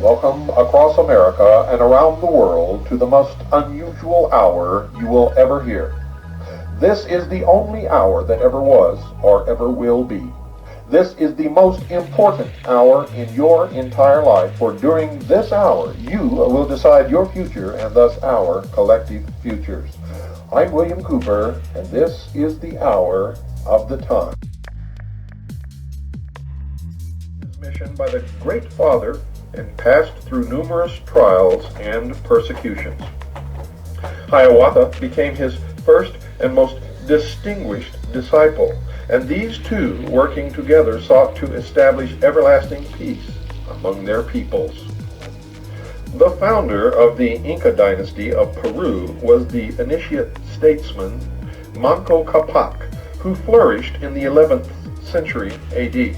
Welcome across America and around the world to the most unusual hour you will ever hear. This is the only hour that ever was or ever will be. This is the most important hour in your entire life, for during this hour you will decide your future and thus our collective futures. I'm William Cooper, and this is the hour of the time. Mission by the Great Father and passed through numerous trials and persecutions. Hiawatha became his first and most distinguished disciple, and these two, working together, sought to establish everlasting peace among their peoples. The founder of the Inca dynasty of Peru was the initiate statesman Manco Capac, who flourished in the 11th century AD.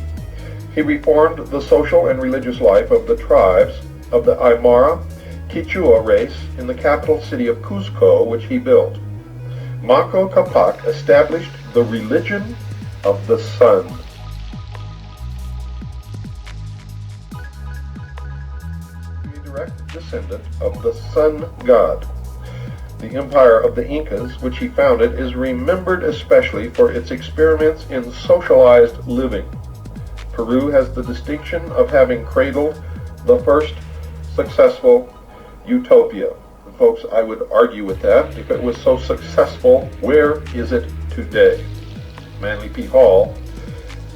He reformed the social and religious life of the tribes of the Aymara Quichua race in the capital city of Cuzco, which he built. Manco Capac established the religion of the sun. A direct descendant of the sun god. The empire of the Incas, which he founded, is remembered especially for its experiments in socialized living. Peru has the distinction of having cradled the first successful utopia. Folks, I would argue with that. If it was so successful, where is it today? Manly P. Hall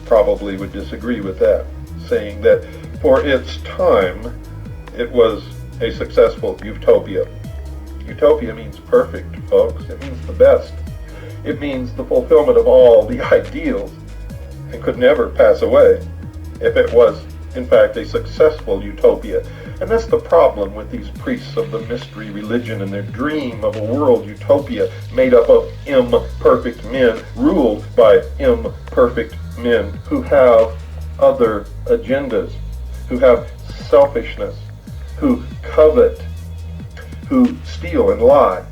probably would disagree with that, saying that for its time, it was a successful utopia. Utopia means perfect, folks. It means the best. It means the fulfillment of all the ideals, and could never pass away if it was, in fact, a successful utopia. And that's the problem with these priests of the mystery religion and their dream of a world utopia made up of imperfect men, ruled by imperfect men who have other agendas, who have selfishness, who covet, who steal and lie.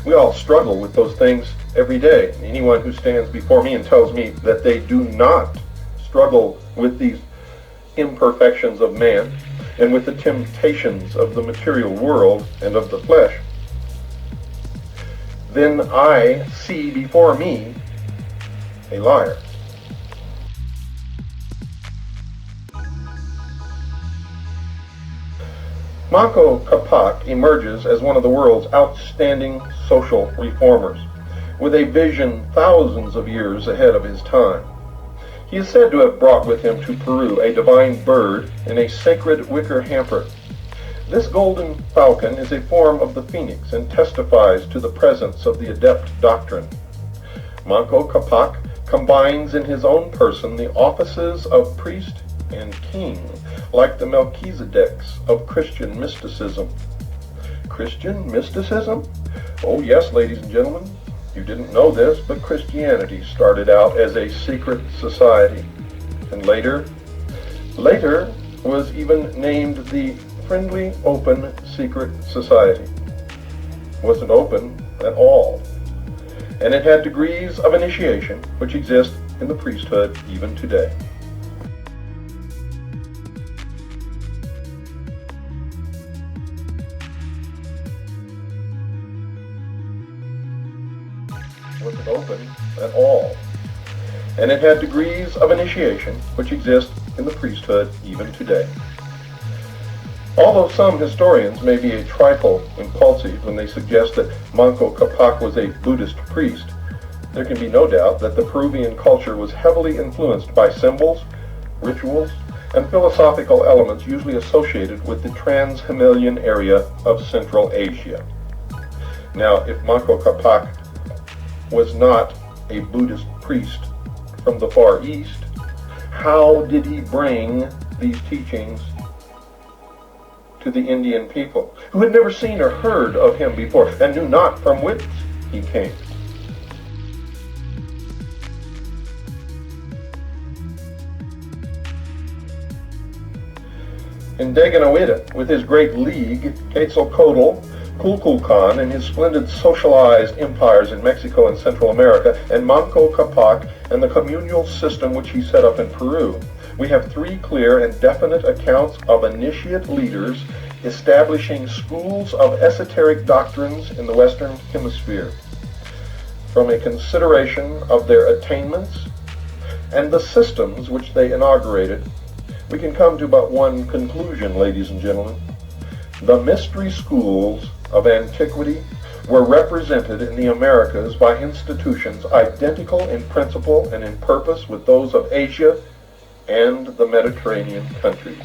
We all struggle with those things every day. Anyone who stands before me and tells me that they do not struggle with these imperfections of man and with the temptations of the material world and of the flesh, then I see before me a liar. Manco Capac emerges as one of the world's outstanding social reformers, with a vision thousands of years ahead of his time. He is said to have brought with him to Peru a divine bird in a sacred wicker hamper. This golden falcon is a form of the phoenix and testifies to the presence of the adept doctrine. Manco Capac combines in his own person the offices of priest and king, like the Melchizedeks of Christian mysticism. Christian mysticism? Oh yes, ladies and gentlemen. You didn't know this, but Christianity started out as a secret society, and later was even named the Friendly Open Secret Society. It wasn't open at all, and it had degrees of initiation which exist in the priesthood even today. Wasn't open at all, and it had degrees of initiation which exist in the priesthood even today. Although some historians may be a trifle impulsive when they suggest that Manco Capac was a Buddhist priest, there can be no doubt that the Peruvian culture was heavily influenced by symbols, rituals, and philosophical elements usually associated with the Trans-Himalayan area of Central Asia. Now, if Manco Capac was not a Buddhist priest from the Far East, how did he bring these teachings to the Indian people, who had never seen or heard of him before and knew not from whence he came? In Daganoweda, with his great league, Quetzalcoatl, Kukulkan and his splendid socialized empires in Mexico and Central America, and Manco Capac and the communal system which he set up in Peru, We have three clear and definite accounts of initiate leaders establishing schools of esoteric doctrines in the Western Hemisphere. From a consideration of their attainments and the systems which they inaugurated, we can come to but one conclusion, ladies and gentlemen. The mystery schools of antiquity were represented in the Americas by institutions identical in principle and in purpose with those of Asia and the Mediterranean countries.